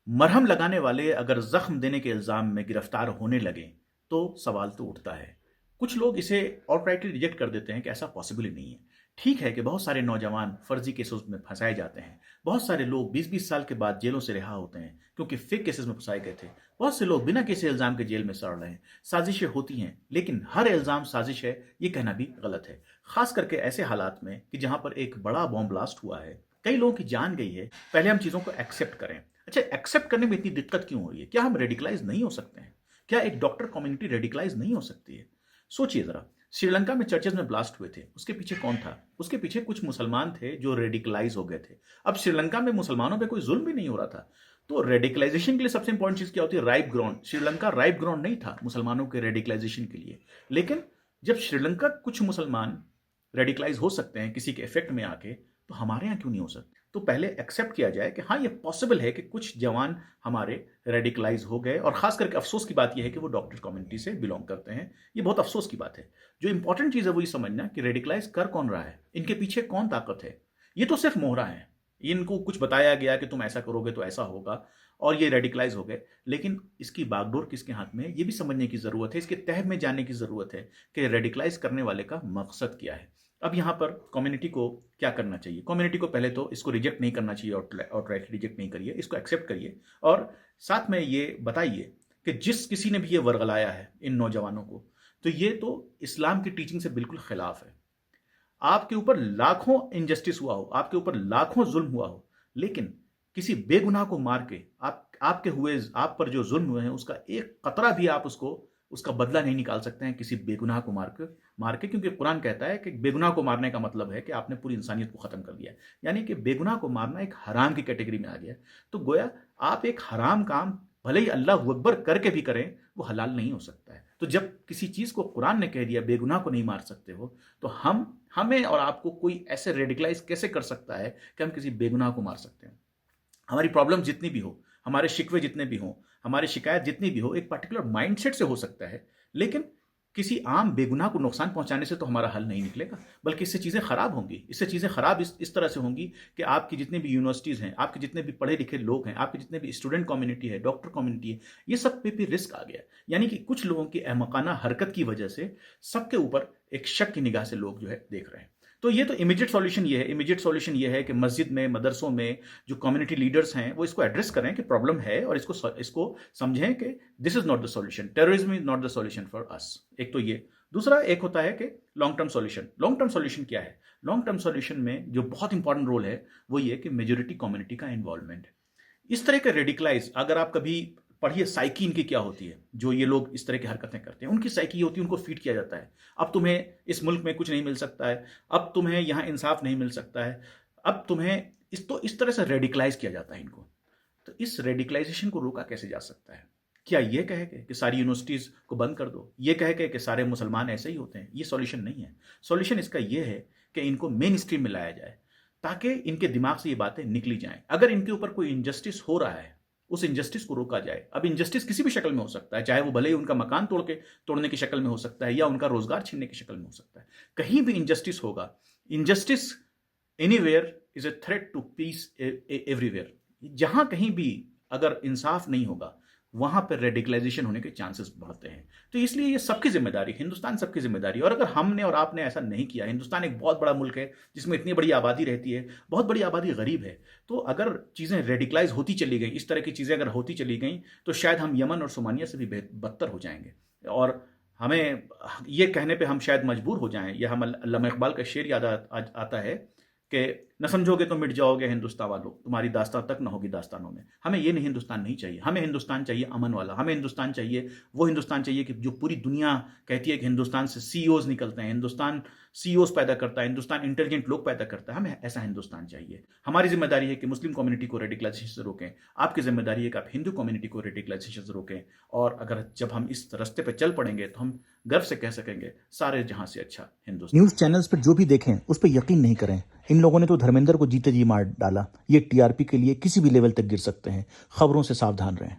मरहम लगाने वाले अगर जख्म देने के इल्जाम में गिरफ्तार होने लगे तो सवाल तो उठता है। कुछ लोग इसे आउटराइटली रिजेक्ट कर देते हैं कि ऐसा पॉसिबल ही नहीं है। ठीक है कि बहुत सारे नौजवान फर्जी केसेस में फंसाए जाते हैं। बहुत सारे लोग 20-20 साल के बाद जेलों से रिहा होते हैं क्योंकि फेक केसेस में फंसाए गए थे। बहुत से लोग बिना किसी इल्जाम के जेल में सड़ रहे हैं। साजिशें होती हैं, लेकिन हर इल्जाम साजिश है ये कहना भी गलत है। खास करके ऐसे हालात में कि जहां पर एक बड़ा बॉम्ब ब्लास्ट हुआ है, कई लोगों की जान गई है। पहले हम चीजों को एक्सेप्ट करें। अच्छा, एक्सेप्ट करने में इतनी दिक्कत क्यों हो रही है? क्या हम रेडिकलाइज नहीं हो सकते हैं? क्या एक डॉक्टर कम्युनिटी रेडिकलाइज नहीं हो सकती है? सोचिए जरा, श्रीलंका में चर्चेज में ब्लास्ट हुए थे, उसके पीछे कौन था? उसके पीछे कुछ मुसलमान थे जो रेडिकलाइज हो गए थे। अब श्रीलंका में मुसलमानों पे कोई जुल्म भी नहीं हो रहा था। तो रेडिकलाइजेशन के लिए सबसे इंपॉर्टेंट चीज क्या होती है? Ripe ground. Sri Lanka ripe ground नहीं था मुसलमानों के रेडिकलाइजेशन के लिए। लेकिन जब श्रीलंका कुछ मुसलमान रेडिकलाइज हो सकते हैं किसी के इफेक्ट में आके, तो हमारे यहाँ क्यों नहीं हो सकते? तो पहले एक्सेप्ट किया जाए कि हाँ, ये पॉसिबल है कि कुछ जवान हमारे रेडिकलाइज हो गए। और खास करके अफसोस की बात यह है कि वो डॉक्टर कम्युनिटी से बिलोंग करते हैं। ये बहुत अफसोस की बात है। जो इंपॉर्टेंट चीज है वो ये समझना कि रेडिकलाइज कर कौन रहा है, इनके पीछे कौन ताकत है। ये तो सिर्फ मोहरा है। इनको कुछ बताया गया कि तुम ऐसा करोगे तो ऐसा होगा, और ये रेडिकलाइज हो गए। लेकिन इसकी बागडोर किसके हाथ में है, ये भी समझने की जरूरत है। इसके तह में जानने की जरूरत है कि रेडिकलाइज करने वाले का मकसद क्या है। अब यहाँ पर कम्युनिटी को क्या करना चाहिए? कम्युनिटी को पहले तो इसको रिजेक्ट नहीं करना चाहिए, आउटराइट रिजेक्ट नहीं करिए, इसको एक्सेप्ट करिए। और साथ में ये बताइए कि जिस किसी ने भी ये वर्गलाया है इन नौजवानों को, तो ये तो इस्लाम की टीचिंग से बिल्कुल खिलाफ है। आपके ऊपर लाखों इनजस्टिस हुआ हो, आपके ऊपर लाखों जुल्म हुआ हो, लेकिन किसी बेगुनाह को मार के आप पर जो जुल्म हुए हैं उसका एक कतरा भी आप उसका बदला नहीं निकाल सकते हैं किसी बेगुनाह को मार के। क्योंकि कुरान कहता है कि बेगुनाह को मारने का मतलब है कि आपने पूरी इंसानियत को खत्म कर दिया। यानी कि बेगुनाह को मारना एक हराम की कैटेगरी में आ गया। तो गोया आप एक हराम काम भले ही अल्लाह अकबर करके भी करें, वो हलाल नहीं हो सकता है। तो जब किसी चीज को कुरान ने कह दिया बेगुनाह को नहीं मार सकते हो, तो हमें और आपको कोई ऐसे रेडिकलाइज कैसे कर सकता है कि हम किसी बेगुनाह को मार सकते हैं? हमारी प्रॉब्लम जितनी भी हो, हमारे शिकवे जितने भी हों, हमारी शिकायत जितनी भी हो, एक पर्टिकुलर माइंडसेट से हो सकता है। लेकिन किसी आम बेगुनाह को नुकसान पहुंचाने से तो हमारा हल नहीं निकलेगा, बल्कि इससे चीज़ें खराब होंगी। इससे चीज़ें खराब इस तरह से होंगी कि आपकी जितनी भी यूनिवर्सिटीज़ हैं, आपके जितने भी पढ़े लिखे लोग हैं, आपके जितने भी स्टूडेंट कम्युनिटी है, डॉक्टर कम्युनिटी है, ये सब पे भी रिस्क आ गया। यानी कि कुछ लोगों की अहमकाना हरकत की वजह से सबके ऊपर एक शक की निगाह से लोग जो है देख रहे हैं। तो ये तो इमीडिएट सॉल्यूशन ये है कि मस्जिद में, मदरसों में जो कम्युनिटी लीडर्स हैं वो इसको एड्रेस करें कि प्रॉब्लम है, और इसको समझें कि this is not the solution, terrorism is not the solution for us. एक तो ये। दूसरा एक होता है कि long term solution. Long term solution क्या है? लॉन्ग टर्म सॉल्यूशन में जो बहुत इंपॉर्टेंट रोल है वो ये कि मेजोरिटी कम्युनिटी का इन्वॉल्वमेंट। इस तरह के रेडिकलाइज, अगर आप कभी पढ़िए साइकी इनकी क्या होती है, जो ये लोग इस तरह की हरकतें करते हैं, उनकी साइकी होती है, उनको फीड किया जाता है। अब तुम्हें इस मुल्क में कुछ नहीं मिल सकता है, अब तुम्हें यहाँ इंसाफ नहीं मिल सकता है, अब तुम्हें इस तरह से रेडिकलाइज किया जाता है इनको। तो इस रेडिकलाइजेशन को रोका कैसे जा सकता है? क्या ये कहे कि सारी यूनिवर्सिटीज को बंद कर दो, ये कहे कि सारे मुसलमान ऐसे ही होते हैं? ये सॉल्यूशन नहीं है। सॉल्यूशन इसका ये है कि इनको मेन स्ट्रीम में लाया जाए ताकि इनके दिमाग से ये बातें निकली जाएं। अगर इनके ऊपर कोई इंजस्टिस हो रहा है, उस इंजस्टिस को रोका जाए। अब इंजस्टिस किसी भी शक्ल में हो सकता है, चाहे वो भले ही उनका मकान तोड़ने की शक्ल में हो सकता है, या उनका रोजगार छीनने की शक्ल में हो सकता है। कहीं भी इंजस्टिस होगा, injustice anywhere is a threat to peace everywhere. जहां कहीं भी अगर इंसाफ नहीं होगा, वहां पर रेडिकलाइजेशन होने के चांसेस बढ़ते हैं। तो इसलिए ये सबकी जिम्मेदारी, हिंदुस्तान सबकी जिम्मेदारी। और अगर हमने और आपने ऐसा नहीं किया, हिंदुस्तान एक बहुत बड़ा मुल्क है जिसमें इतनी बड़ी आबादी रहती है, बहुत बड़ी आबादी गरीब है, तो अगर चीज़ें रेडिकलाइज होती चली गई, इस तरह की चीज़ें अगर होती चली गई, तो शायद हम यमन और सोमानिया से भी बदतर हो जाएंगे। और हमें ये कहने पे हम शायद मजबूर हो जाएं, या हम अल्लामा इकबाल का शेर याद आता है कि न समझोगे तो मिट जाओगे हिंदुस्तान वालों, तुम्हारी दास्तां तक न होगी दास्तानों में। हमें ये नहीं, हिंदुस्तान नहीं चाहिए। हमें हिंदुस्तान चाहिए अमन वाला। हमें हिंदुस्तान चाहिए, वो हिंदुस्तान चाहिए कि जो पूरी दुनिया कहती है कि हिंदुस्तान से सीईओज निकलते हैं, हिंदुस्तान सीईओज पैदा करता है, हिंदुस्तान इंटेलिजेंट लोग पैदा करता है। हमें ऐसा हिंदुस्तान चाहिए। हमारी जिम्मेदारी है कि मुस्लिम कम्युनिटी को रेडिकलाइजेशन से रोकें। आपकी जिम्मेदारी है कि आप हिंदू कम्युनिटी को रेडिकलाइजेशन से रोकें। और अगर जब हम इस रास्ते पर चल पड़ेंगे तो हम गर्व से कह सकेंगे सारे जहां से अच्छा हिंदुस्तान। न्यूज चैनल्स पर जो भी देखें उस पर यकीन नहीं करें। इन लोगों ने तो धर्मेंद्र को जीते जी मार डाला। ये टीआरपी के लिए किसी भी लेवल तक गिर सकते हैं। खबरों से सावधान रहें।